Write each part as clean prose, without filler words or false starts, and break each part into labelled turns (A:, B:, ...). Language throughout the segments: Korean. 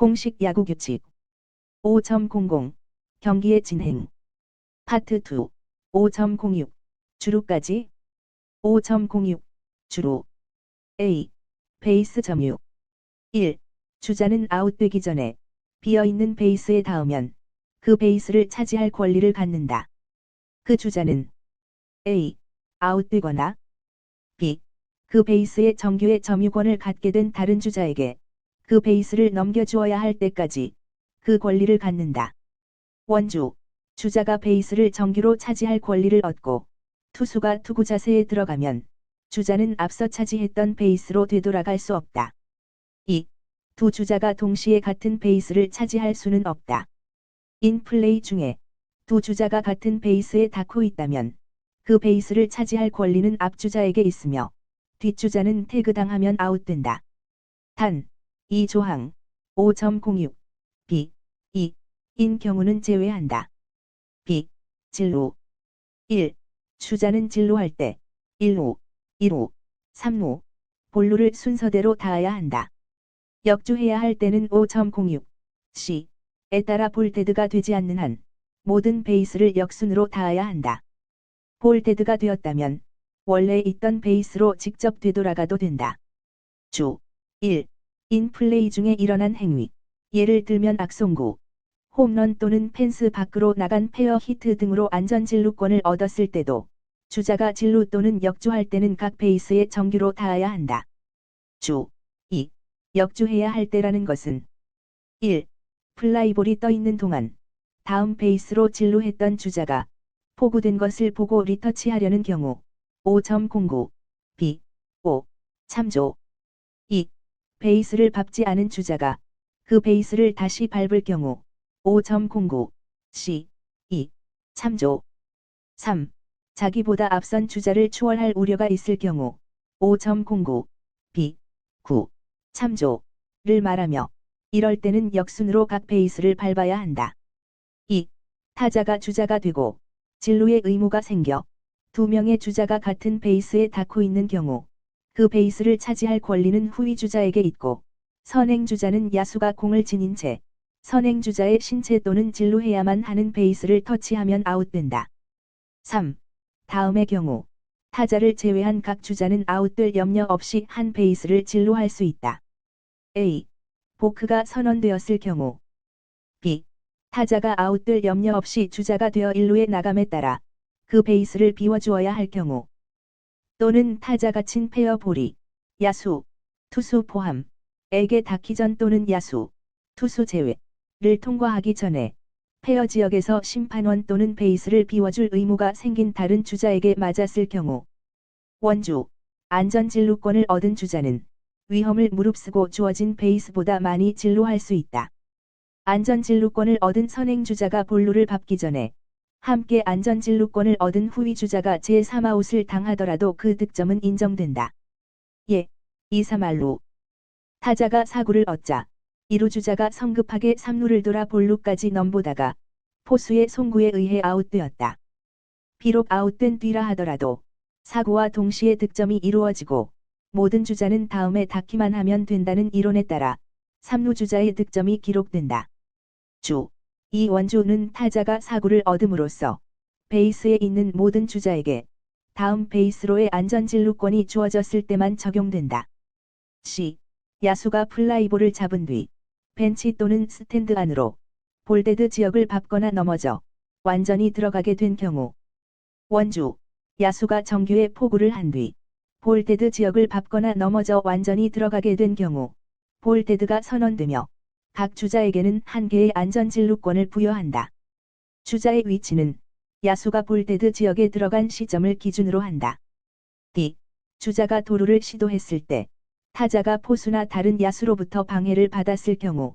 A: 공식 야구 규칙 5.00 경기의 진행 파트 2 5.06 주루까지 5.06 주루 A. 베이스 점유 1. 주자는 아웃되기 전에 비어있는 베이스에 닿으면 그 베이스를 차지할 권리를 갖는다. 그 주자는 A. 아웃되거나 B. 그 베이스의 정규의 점유권을 갖게 된 다른 주자에게 그 베이스를 넘겨주어야 할 때까지 그 권리를 갖는다. 원주, 주자가 베이스를 정규로 차지할 권리를 얻고 투수가 투구 자세에 들어가면 주자는 앞서 차지했던 베이스로 되돌아갈 수 없다. 2. 두 주자가 동시에 같은 베이스를 차지할 수는 없다. 인플레이 중에 두 주자가 같은 베이스에 닿고 있다면 그 베이스를 차지할 권리는 앞주자에게 있으며 뒷주자는 태그당하면 아웃된다. 단, 이 조항 5.06 B, 2, 인 경우는 제외한다. B. 진루 1. 주자는 진루할 때 1루, 2루, 3루, 볼루를 순서대로 닿아야 한다. 역주해야 할 때는 5.06 C에 따라 볼데드가 되지 않는 한 모든 베이스를 역순으로 닿아야 한다. 볼데드가 되었다면 원래 있던 베이스로 직접 되돌아가도 된다. 주 1. 인플레이 중에 일어난 행위, 예를 들면 악송구, 홈런 또는 펜스 밖으로 나간 페어 히트 등으로 안전 진루권을 얻었을 때도 주자가 진루 또는 역주할 때는 각 베이스에 정규로 닿아야 한다. 주 2. 역주해야 할 때라는 것은 1. 플라이볼이 떠 있는 동안 다음 베이스로 진루했던 주자가 포구된 것을 보고 리터치하려는 경우 5.09 B. 5. 참조 2. 베이스를 밟지 않은 주자가 그 베이스를 다시 밟을 경우 5.09 C. 2. 참조 3. 자기보다 앞선 주자를 추월할 우려가 있을 경우 5.09 B. 9. 참조를 말하며 이럴 때는 역순으로 각 베이스를 밟아야 한다. 2. 타자가 주자가 되고 진루의 의무가 생겨 두 명의 주자가 같은 베이스에 닿고 있는 경우 그 베이스를 차지할 권리는 후위 주자에게 있고 선행 주자는 야수가 공을 지닌 채 선행 주자의 신체 또는 진루해야만 하는 베이스를 터치하면 아웃된다. 3. 다음의 경우 타자를 제외한 각 주자는 아웃될 염려 없이 한 베이스를 진루할 수 있다. A. 보크가 선언되었을 경우 B. 타자가 아웃될 염려 없이 주자가 되어 1루에 나감에 따라 그 베이스를 비워주어야 할 경우 또는 타자가 친 페어볼이 야수, 투수 포함에게 닿기 전 또는 야수, 투수 제외를 통과하기 전에 페어 지역에서 심판원 또는 베이스를 비워줄 의무가 생긴 다른 주자에게 맞았을 경우 원주, 안전 진루권을 얻은 주자는 위험을 무릅쓰고 주어진 베이스보다 많이 진루할 수 있다. 안전 진루권을 얻은 선행 주자가 볼루를 밟기 전에 함께 안전 진루권을 얻은 후위 주자가 제3아웃을 당하더라도 그 득점은 인정된다. 예. 2, 3할루 타자가 4구를 얻자 2루 주자가 성급하게 3루를 돌아 볼루까지 넘보다가 포수의 송구에 의해 아웃되었다. 비록 아웃된 뒤라 하더라도 4구와 동시에 득점이 이루어지고 모든 주자는 다음에 닿기만 하면 된다는 이론에 따라 3루 주자의 득점이 기록된다. 주. 이 원주는 타자가 4구를 얻음으로써 베이스에 있는 모든 주자에게 다음 베이스로의 안전 진루권이 주어졌을 때만 적용된다. C. 야수가 플라이볼을 잡은 뒤 벤치 또는 스탠드 안으로 볼데드 지역을 밟거나 넘어져 완전히 들어가게 된 경우 원주, 야수가 정규의 포구를 한 뒤 볼데드 지역을 밟거나 넘어져 완전히 들어가게 된 경우 볼데드가 선언되며 각 주자에게는 한 개의 안전 진루권을 부여한다. 주자의 위치는 야수가 볼데드 지역에 들어간 시점을 기준으로 한다. D. 주자가 도루를 시도했을 때 타자가 포수나 다른 야수로부터 방해를 받았을 경우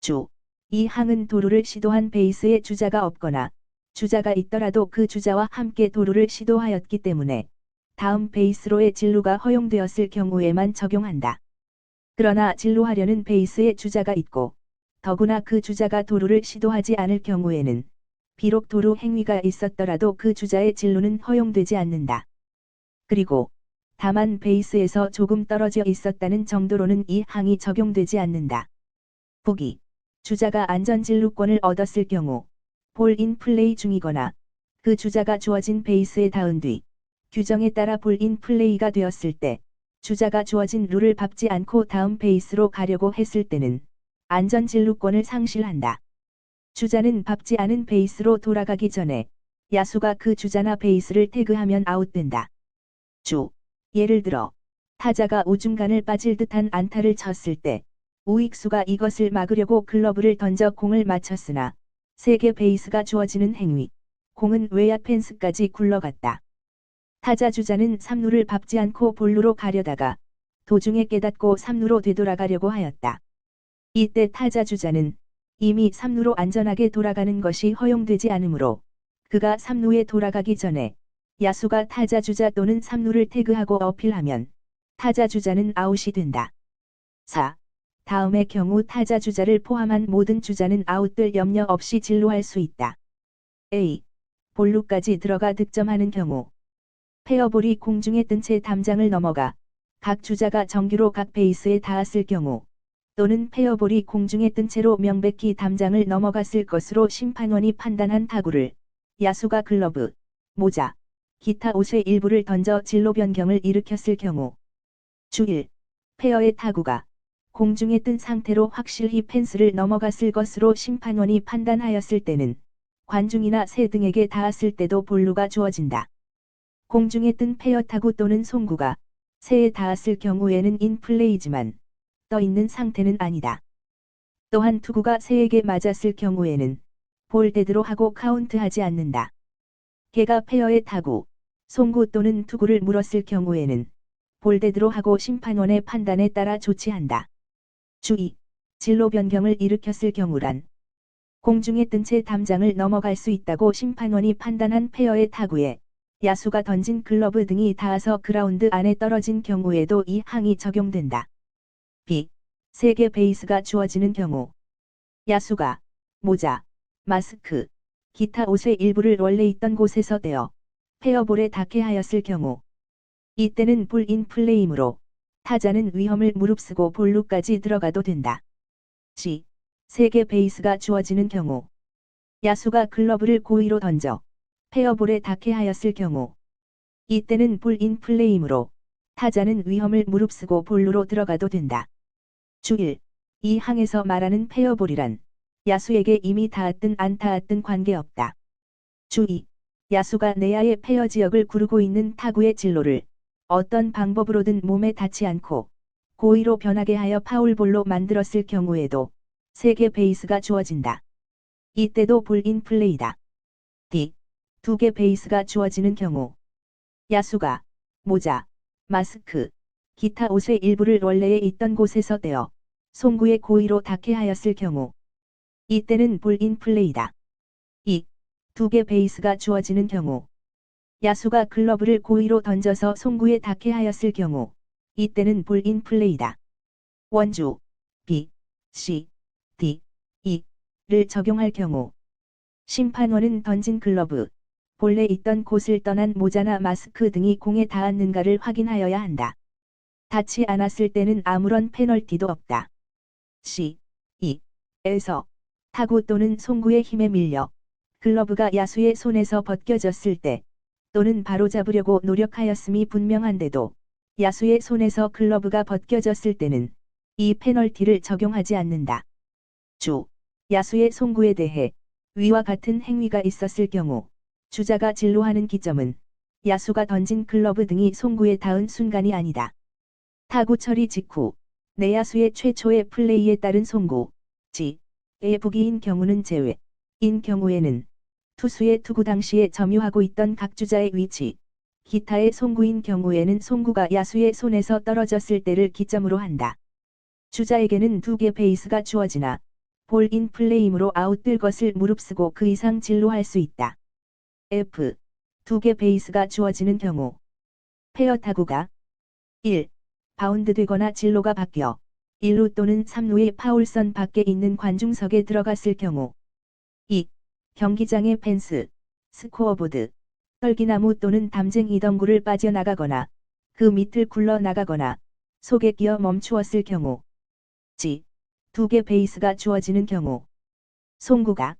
A: 주. 이 항은 도루를 시도한 베이스에 주자가 없거나 주자가 있더라도 그 주자와 함께 도루를 시도하였기 때문에 다음 베이스로의 진루가 허용되었을 경우에만 적용한다. 그러나 진루하려는 베이스에 주자가 있고 더구나 그 주자가 도루를 시도하지 않을 경우에는 비록 도루 행위가 있었더라도 그 주자의 진루는 허용되지 않는다. 그리고 다만 베이스에서 조금 떨어져 있었다는 정도로는 이 항이 적용되지 않는다. 보기. 주자가 안전진루권을 얻었을 경우 볼인 플레이 중이거나 그 주자가 주어진 베이스에 닿은 뒤 규정에 따라 볼인 플레이가 되었을 때 주자가 주어진 룰을 밟지 않고 다음 베이스로 가려고 했을 때는 안전진루권을 상실한다. 주자는 밟지 않은 베이스로 돌아가기 전에 야수가 그 주자나 베이스를 태그하면 아웃된다. 예를 들어 타자가 우중간을 빠질 듯한 안타를 쳤을 때 우익수가 이것을 막으려고 글러브를 던져 공을 맞췄으나 세개 베이스가 주어지는 행위, 공은 외야 펜스까지 굴러갔다. 타자 주자는 3루를 밟지 않고 볼루로 가려다가 도중에 깨닫고 3루로 되돌아가려고 하였다. 이때 타자 주자는 이미 3루로 안전하게 돌아가는 것이 허용되지 않으므로 그가 3루에 돌아가기 전에 야수가 타자 주자 또는 3루를 태그하고 어필하면 타자 주자는 아웃이 된다. 4. 다음의 경우 타자 주자를 포함한 모든 주자는 아웃될 염려 없이 진루할 수 있다. A. 볼루까지 들어가 득점하는 경우 페어볼이 공중에 뜬 채 담장을 넘어가 각 주자가 정규로 각 베이스에 닿았을 경우 또는 페어볼이 공중에 뜬 채로 명백히 담장을 넘어갔을 것으로 심판원이 판단한 타구를 야수가 글러브, 모자, 기타 옷의 일부를 던져 진로 변경을 일으켰을 경우 1. 페어의 타구가 공중에 뜬 상태로 확실히 펜스를 넘어갔을 것으로 심판원이 판단하였을 때는 관중이나 새 등에게 닿았을 때도 볼루가 주어진다. 공중에 뜬 페어 타구 또는 송구가 새에 닿았을 경우에는 인플레이지만 떠 있는 상태는 아니다. 또한 투구가 새에게 맞았을 경우에는 볼 데드로 하고 카운트하지 않는다. 개가 페어의 타구, 송구 또는 투구를 물었을 경우에는 볼 데드로 하고 심판원의 판단에 따라 조치한다. 주의, 진로 변경을 일으켰을 경우란 공중에 뜬 채 담장을 넘어갈 수 있다고 심판원이 판단한 페어의 타구에 야수가 던진 글러브 등이 닿아서 그라운드 안에 떨어진 경우에도 이 항이 적용된다. B. 세 개 베이스가 주어지는 경우 야수가 모자, 마스크, 기타 옷의 일부를 원래 있던 곳에서 떼어 페어볼에 닿게 하였을 경우 이때는 볼인 플레이이므로 타자는 위험을 무릅쓰고 볼루까지 들어가도 된다. C. 세 개 베이스가 주어지는 경우 야수가 글러브를 고의로 던져 페어볼에 닿게 하였을 경우 이때는 볼인 플레이이므로 타자는 위험을 무릅쓰고 볼루로 들어가도 된다. 주1. 이 항에서 말하는 페어볼이란 야수에게 이미 닿았든 안 닿았든 관계없다. 주2. 야수가 내야의 페어 지역을 구르고 있는 타구의 진로를 어떤 방법으로든 몸에 닿지 않고 고의로 변하게 하여 파울볼로 만들었을 경우에도 세 개 베이스가 주어진다. 이때도 볼인 플레이다. D. 두 개 베이스가 주어지는 경우 야수가 모자, 마스크, 기타 옷의 일부를 원래에 있던 곳에서 떼어 송구에 고의로 닿게 하였을 경우 이때는 볼인 플레이다. 2. 두 개 베이스가 주어지는 경우 야수가 글러브를 고의로 던져서 송구에 닿게 하였을 경우 이때는 볼인 플레이다. 원주 B, C, D, E를 적용할 경우 심판원은 던진 글러브, 본래 있던 곳을 떠난 모자나 마스크 등이 공에 닿았는가를 확인하여야 한다. 닿지 않았을 때는 아무런 페널티도 없다. C, E에서 타구 또는 송구의 힘에 밀려 글러브가 야수의 손에서 벗겨졌을 때 또는 바로잡으려고 노력하였음이 분명한데도 야수의 손에서 글러브가 벗겨졌을 때는 이 페널티를 적용하지 않는다. 야수의 송구에 대해 위와 같은 행위가 있었을 경우 주자가 진루하는 기점은 야수가 던진 글러브 등이 송구에 닿은 순간이 아니다. 타구 처리 직후 내야수의 최초의 플레이에 따른 송구, 의 부기인 경우는 제외, 인 경우에는 투수의 투구 당시에 점유하고 있던 각 주자의 위치, 기타의 송구인 경우에는 송구가 야수의 손에서 떨어졌을 때를 기점으로 한다. 주자에게는 두 개 베이스가 주어지나 볼인 플레이이므로 아웃될 것을 무릅쓰고 그 이상 진루할 수 있다. F. 두 개 베이스가 주어지는 경우 페어 타구가 1. 바운드 되거나 진로가 바뀌어 1루 또는 3루의 파울선 밖에 있는 관중석에 들어갔을 경우 2. 경기장의 펜스, 스코어보드, 떨기나무 또는 담쟁이 덩굴을 빠져나가거나 그 밑을 굴러나가거나 속에 끼어 멈추었을 경우 2개 베이스가 주어지는 경우 송구가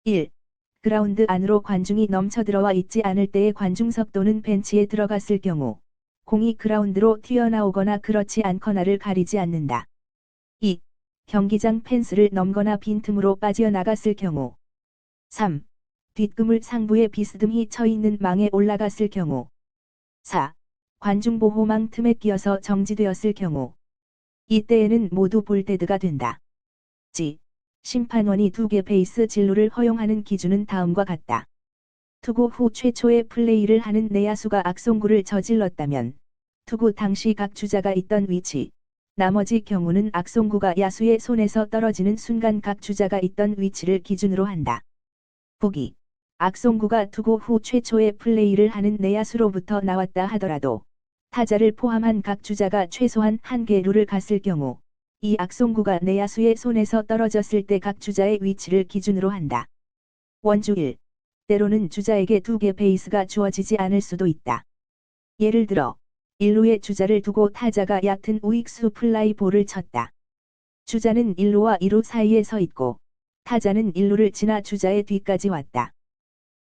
A: 1. 그라운드 안으로 관중이 넘쳐들어와 있지 않을 때에 관중석 또는 벤치에 들어갔을 경우 공이 그라운드로 튀어나오거나 그렇지 않거나를 가리지 않는다. 2. 경기장 펜스를 넘거나 빈틈으로 빠져나갔을 경우 3. 뒷그물 상부에 비스듬히 쳐있는 망에 올라갔을 경우 4. 관중보호망 틈에 끼어서 정지되었을 경우 이때에는 모두 볼데드가 된다. 지. 심판원이 2개 베이스 진루를 허용하는 기준은 다음과 같다. 투구 후 최초의 플레이를 하는 내야수가 악송구를 저질렀다면 투구 당시 각 주자가 있던 위치, 나머지 경우는 악송구가 야수의 손에서 떨어지는 순간 각 주자가 있던 위치를 기준으로 한다. 보기. 악송구가 투구 후 최초의 플레이를 하는 내야수로부터 나왔다 하더라도 타자를 포함한 각 주자가 최소한 1개 루를 갔을 경우 이 악송구가 내야수의 손에서 떨어졌을 때 각 주자의 위치를 기준으로 한다. 원주 1. 때로는 주자에게 2개 베이스가 주어지지 않을 수도 있다. 예를 들어 1루에 주자를 두고 타자가 얕은 우익수 플라이 볼을 쳤다. 주자는 1루와 2루 사이에 서 있고 타자는 1루를 지나 주자의 뒤까지 왔다.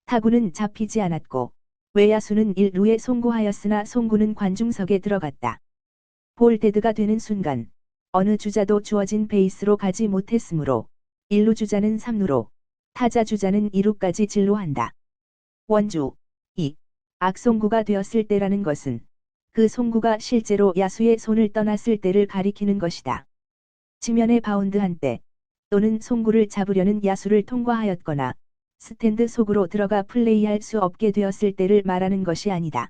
A: 타구는 잡히지 않았고 외야수는 1루에 송구하였으나 송구는 관중석에 들어갔다. 볼데드가 되는 순간 어느 주자도 주어진 베이스로 가지 못했으므로 1루 주자는 3루로 타자 주자는 2루까지 진루한다. 원주 2. 악송구가 되었을 때라는 것은 그 송구가 실제로 야수의 손을 떠났을 때를 가리키는 것이다. 지면에 바운드한 때 또는 송구를 잡으려는 야수를 통과하였거나 스탠드 속으로 들어가 플레이할 수 없게 되었을 때를 말하는 것이 아니다.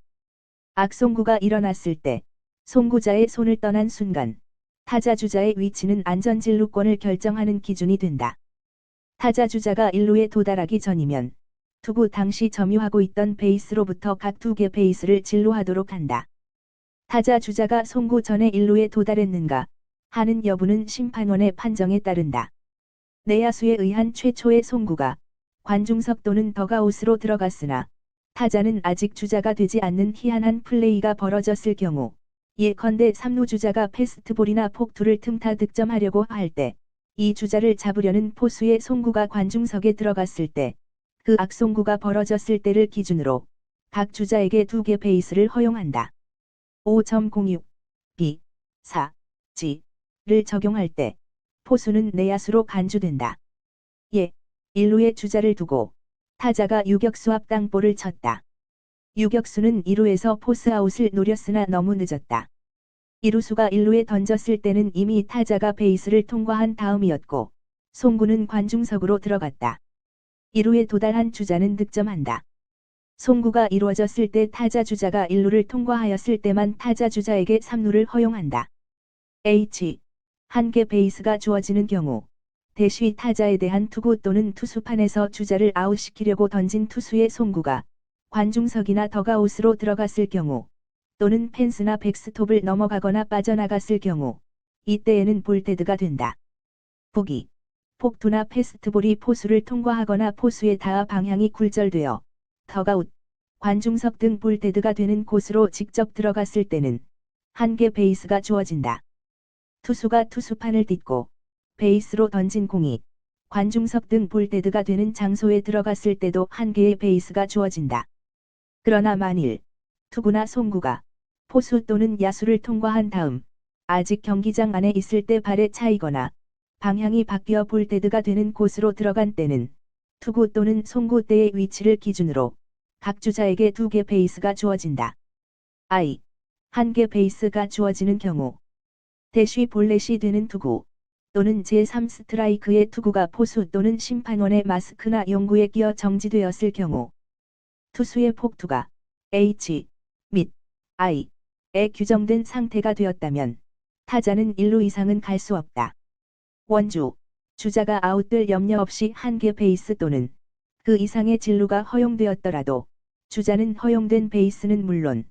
A: 악송구가 일어났을 때 송구자의 손을 떠난 순간 타자 주자의 위치는 안전진루권을 결정하는 기준이 된다. 타자 주자가 1루에 도달하기 전이면 투구 당시 점유하고 있던 베이스로부터 각 2개 베이스를 진루하도록 한다. 타자 주자가 송구 전에 1루에 도달했는가 하는 여부는 심판원의 판정에 따른다. 내야수에 의한 최초의 송구가 관중석 또는 더가웃으로 들어갔으나 타자는 아직 주자가 되지 않는 희한한 플레이가 벌어졌을 경우 예컨대 3루 주자가 패스트볼이나 폭투를 틈타 득점하려고 할 때 이 주자를 잡으려는 포수의 송구가 관중석에 들어갔을 때 그 악송구가 벌어졌을 때를 기준으로 각 주자에게 2개 베이스를 허용한다. 5.06 B, 4, G를 적용할 때 포수는 내야수로 간주된다. 예, 1루에 주자를 두고 타자가 유격수 앞 땅볼을 쳤다. 유격수는 2루에서 포스아웃을 노렸으나 너무 늦었다. 2루수가 1루에 던졌을 때는 이미 타자가 베이스를 통과한 다음이었고 송구는 관중석으로 들어갔다. 2루에 도달한 주자는 득점한다. 송구가 이루어졌을 때 타자 주자가 1루를 통과하였을 때만 타자 주자에게 3루를 허용한다. H. 1개 베이스가 주어지는 경우 대시 타자에 대한 투구 또는 투수판에서 주자를 아웃시키려고 던진 투수의 송구가 관중석이나 더가웃으로 들어갔을 경우 또는 펜스나 백스톱을 넘어가거나 빠져나갔을 경우 이때에는 볼데드가 된다. 보기. 폭투나 패스트볼이 포수를 통과하거나 포수의 닿아 방향이 굴절되어 더가웃, 관중석 등 볼데드가 되는 곳으로 직접 들어갔을 때는 1개 베이스가 주어진다. 투수가 투수판을 딛고 베이스로 던진 공이 관중석 등 볼데드가 되는 장소에 들어갔을 때도 1개의 베이스가 주어진다. 그러나 만일 투구나 송구가 포수 또는 야수를 통과한 다음 아직 경기장 안에 있을 때 발에 차이거나 방향이 바뀌어 볼데드가 되는 곳으로 들어간 때는 투구 또는 송구 때의 위치를 기준으로 각 주자에게 2개 베이스가 주어진다. I. 1개 베이스가 주어지는 경우 대쉬 볼넷이 되는 투구 또는 제3 스트라이크의 투구가 포수 또는 심판원의 마스크나 용구에 끼어 정지되었을 경우 투수의 폭투가 H 및 I에 규정된 상태가 되었다면 타자는 1루 이상은 갈 수 없다. 원주, 주자가 아웃될 염려 없이 1개 베이스 또는 그 이상의 진루가 허용되었더라도 주자는 허용된 베이스는 물론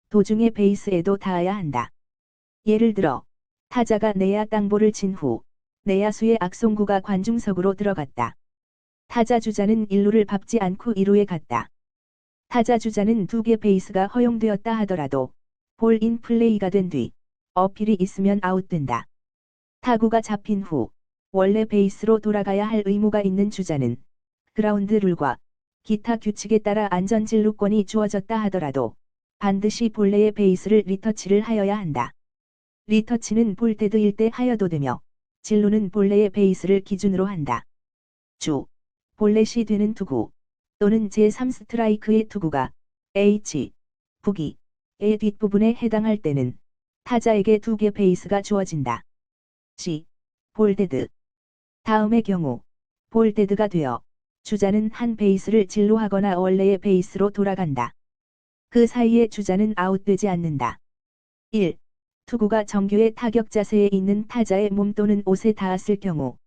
A: 도중의 베이스에도 닿아야 한다. 예를 들어 타자가 내야 땅볼을 친 후 내야수의 악송구가 관중석으로 들어갔다. 타자 주자는 1루를 밟지 않고 2루에 갔다. 타자 주자는 2개 베이스가 허용되었다 하더라도 볼 인 플레이가 된 뒤 어필이 있으면 아웃된다. 타구가 잡힌 후 원래 베이스로 돌아가야 할 의무가 있는 주자는 그라운드 룰과 기타 규칙에 따라 안전 진루권이 주어졌다 하더라도 반드시 본래의 베이스를 리터치를 하여야 한다. 리터치는 볼데드일 때 하여도 되며 진루는 본래의 베이스를 기준으로 한다. 볼넷이 되는 투구 또는 제3스트라이크의 투구가 H, 부기의 뒷부분에 해당할 때는 타자에게 2개 베이스가 주어진다. C, 볼데드. 다음의 경우 볼데드가 되어 주자는 한 베이스를 진루하거나 원래의 베이스로 돌아간다. 그 사이에 주자는 아웃되지 않는다. 1. 투구가 정규의 타격 자세에 있는 타자의 몸 또는 옷에 닿았을 경우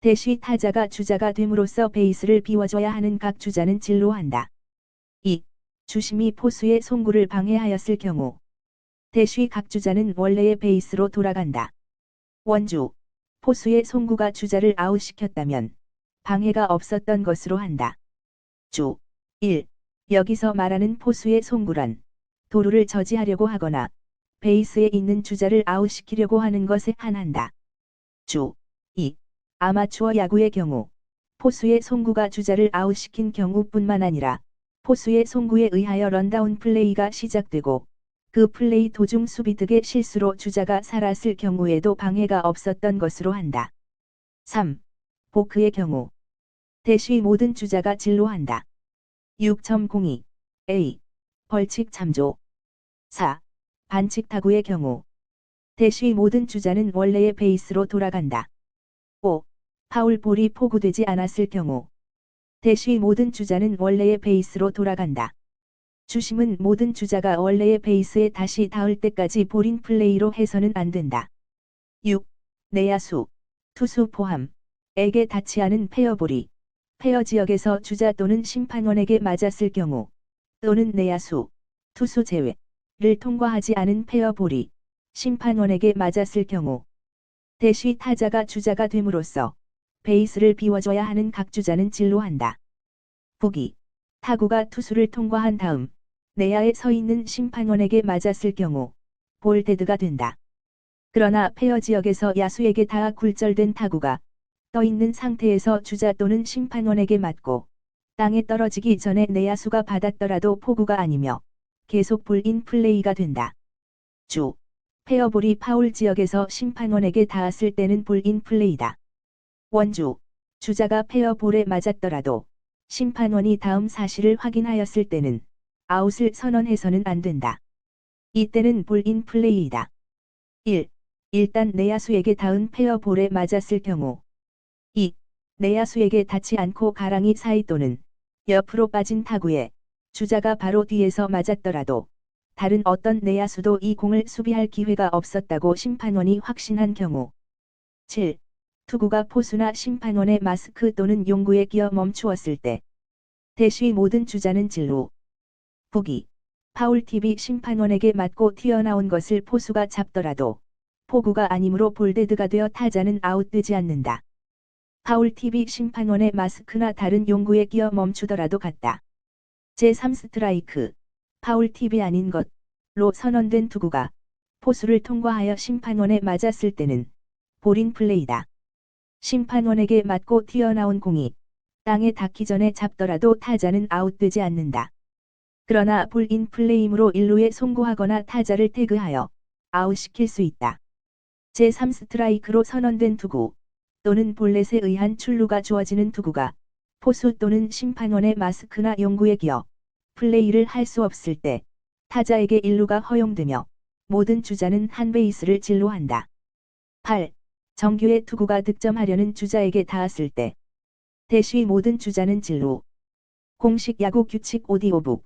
A: 대시 타자가 주자가 됨으로써 베이스를 비워줘야 하는 각 주자는 진루한다. 2. 주심이 포수의 송구를 방해하였을 경우 대시 각 주자는 원래의 베이스로 돌아간다. 원주, 포수의 송구가 주자를 아웃시켰다면 방해가 없었던 것으로 한다. 1. 여기서 말하는 포수의 송구란 도루를 저지하려고 하거나 베이스에 있는 주자를 아웃시키려고 하는 것에 한한다. 2. 아마추어 야구의 경우 포수의 송구가 주자를 아웃시킨 경우뿐만 아니라 포수의 송구에 의하여 런다운 플레이가 시작되고 그 플레이 도중 수비 득의 실수로 주자가 살았을 경우에도 방해가 없었던 것으로 한다. 3. 보크의 경우 대시 모든 주자가 진루한다. 6.02 A. 벌칙 참조. 4. 반칙 타구의 경우 대시 모든 주자는 원래의 베이스로 돌아간다. 5. 파울 볼이 포구되지 않았을 경우 대시 모든 주자는 원래의 베이스로 돌아간다. 주심은 모든 주자가 원래의 베이스에 다시 닿을 때까지 볼인 플레이로 해서는 안 된다. 6. 내야수, 투수 포함에게 닿지 않은 페어볼이 페어 지역에서 주자 또는 심판원에게 맞았을 경우 또는 내야수, 투수 제외를 통과하지 않은 페어볼이 심판원에게 맞았을 경우 대시 타자가 주자가 됨으로써 베이스를 비워줘야 하는 각 주자는 진루한다. 보기, 타구가 투수를 통과한 다음 내야에 서 있는 심판원에게 맞았을 경우 볼데드가 된다. 그러나 페어 지역에서 야수에게 닿아 굴절된 타구가 떠 있는 상태에서 주자 또는 심판원에게 맞고 땅에 떨어지기 전에 내야수가 받았더라도 포구가 아니며 계속 볼인 플레이가 된다. 페어볼이 파울 지역에서 심판원에게 닿았을 때는 볼인 플레이다. 원주, 주자가 페어볼에 맞았더라도 심판원이 다음 사실을 확인하였을 때는 아웃을 선언해서는 안 된다. 이때는 볼인 플레이이다. 1. 일단 내야수에게 닿은 페어볼에 맞았을 경우 2. 내야수에게 닿지 않고 가랑이 사이 또는 옆으로 빠진 타구에 주자가 바로 뒤에서 맞았더라도 다른 어떤 내야수도 이 공을 수비할 기회가 없었다고 심판원이 확신한 경우 7. 투구가 포수나 심판원의 마스크 또는 용구에 끼어 멈추었을 때 대시 모든 주자는 진루. 보기. 파울 팁이 심판원에게 맞고 튀어나온 것을 포수가 잡더라도 포구가 아니므로 볼데드가 되어 타자는 아웃되지 않는다. 파울 팁이 심판원의 마스크나 다른 용구에 끼어 멈추더라도 같다. 제3스트라이크. 파울 팁이 아닌 것로 선언된 투구가 포수를 통과하여 심판원에 맞았을 때는 볼인 플레이다. 심판원에게 맞고 튀어나온 공이 땅에 닿기 전에 잡더라도 타자는 아웃되지 않는다. 그러나 볼인 플레이므로 1루에 송구하거나 타자를 태그하여 아웃시킬 수 있다. 제3스트라이크로 선언된 투구 또는 볼넷에 의한 출루가 주어지는 투구가 포수 또는 심판원의 마스크나 용구에 끼어 플레이를 할 수 없을 때 타자에게 1루가 허용되며 모든 주자는 한 베이스를 진루한다. 8. 정규의 투구가 득점하려는 주자에게 닿았을 때 대시 모든 주자는 진루. 공식 야구 규칙 오디오북